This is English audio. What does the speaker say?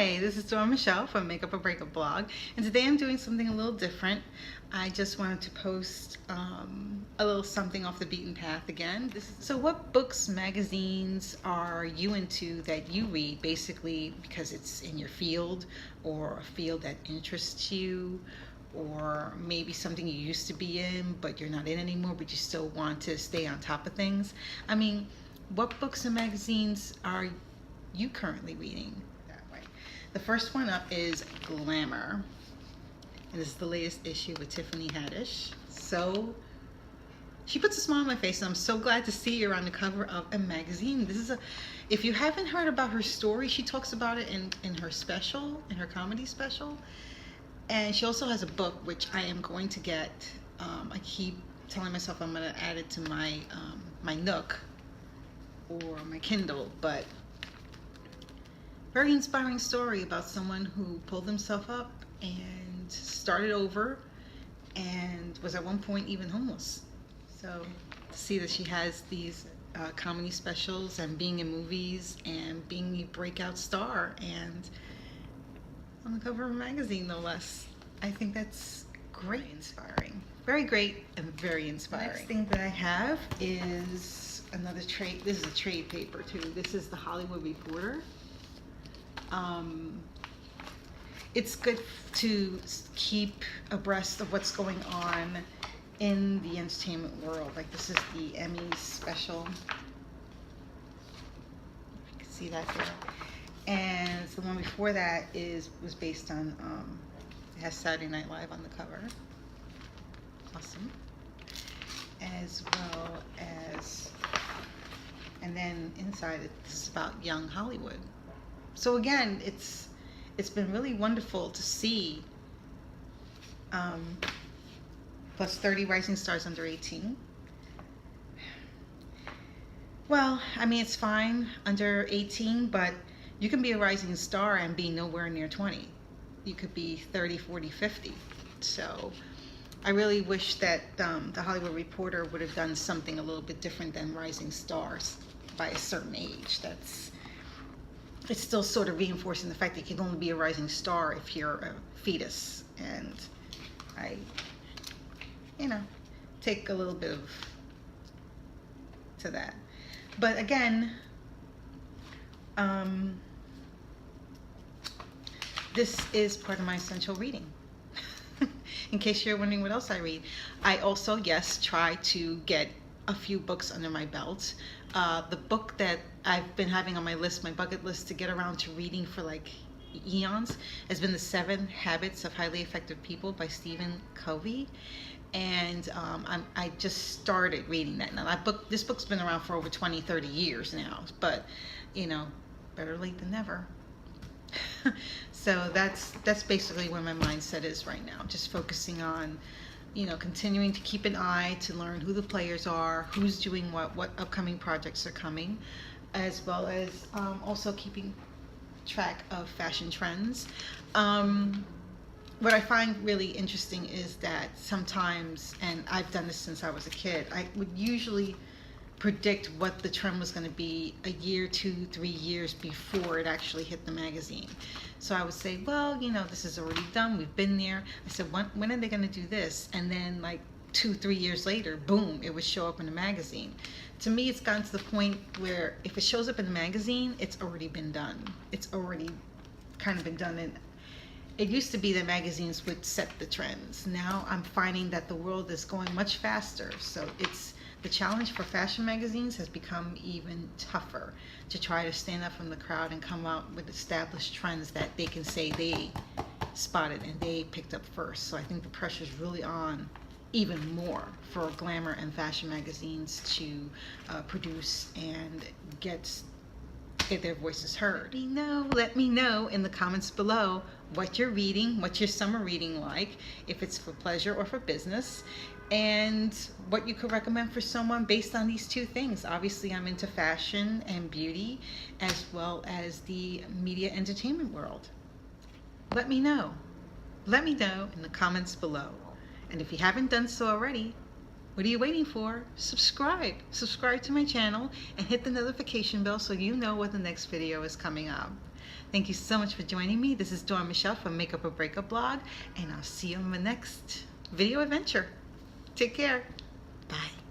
Hi, this is Dora Michelle from Makeup or Breakup blog, and today I'm doing something a little different. I just wanted to post a little something off the beaten path again. So what books, magazines are you into that you read, basically because it's in your field or a field that interests you, or maybe something you used to be in but you're not in anymore, but you still want to stay on top of things? I mean, what books and magazines are you currently reading? The first one up is Glamour, and this is the latest issue with Tiffany Haddish. So she puts a smile on my face, and I'm so glad to see her on the cover of a magazine. If you haven't heard about her story, she talks about it in her special, in her comedy special, and she also has a book which I am going to get. I keep telling myself I'm going to add it to my my Nook or my Kindle, but very inspiring story about someone who pulled himself up and started over and was at one point even homeless. So to see that she has these comedy specials and being in movies and being a breakout star and on the cover of a magazine, no less, I think that's great. Inspiring. Very great and very inspiring. The next thing that I have is another trade. This is a trade paper too. This is the Hollywood Reporter. It's good to keep abreast of what's going on in the entertainment world. Like, this is the Emmys special. You can see that there. And the one before that was based on, it has Saturday Night Live on the cover. Awesome. As well as, and then inside this is about young Hollywood. So again, it's been really wonderful to see plus 30 rising stars under 18. Well, I mean, it's fine under 18, but you can be a rising star and be nowhere near 20. You could be 30, 40, 50. So I really wish that the Hollywood Reporter would have done something a little bit different than rising stars by a certain age. It's still sort of reinforcing the fact that you can only be a rising star if you're a fetus, and I, take a little bit to that. But again, this is part of my essential reading. In case you're wondering what else I read, I also, yes, try to get a few books under my belt. The book that I've been having on my list, my bucket list to get around to reading for like eons, has been The 7 Habits of Highly Effective People by Stephen Covey. And I just started reading that. Now this book's been around for over 20, 30 years now, but better late than never. So that's basically where my mindset is right now, just focusing on continuing to keep an eye to learn who the players are, who's doing what upcoming projects are coming, as well as also keeping track of fashion trends. What I find really interesting is that sometimes, and I've done this since I was a kid, I would usually predict what the trend was going to be a year, 2, 3 years before it actually hit the magazine. So I would say, well, this is already done. We've been there. I said, when are they going to do this? And then like 2, 3 years later, boom, it would show up in the magazine. To me, it's gotten to the point where if it shows up in the magazine, it's already been done. It's already kind of been done. And it used to be that magazines would set the trends. Now I'm finding that the world is going much faster. So the challenge for fashion magazines has become even tougher to try to stand up from the crowd and come out with established trends that they can say they spotted and they picked up first. So I think the pressure's really on even more for glamour and fashion magazines to produce and get their voices heard. Let me know in the comments below what you're reading, what's your summer reading like, if it's for pleasure or for business, and what you could recommend for someone based on these two things. Obviously, I'm into fashion and beauty, as well as the media entertainment world. Let me know. Let me know in the comments below. And if you haven't done so already, what are you waiting for? Subscribe. Subscribe to my channel and hit the notification bell so you know when the next video is coming up. Thank you so much for joining me. This is Dora Michelle from Makeup or Breakup blog, and I'll see you on my next video adventure. Take care. Bye.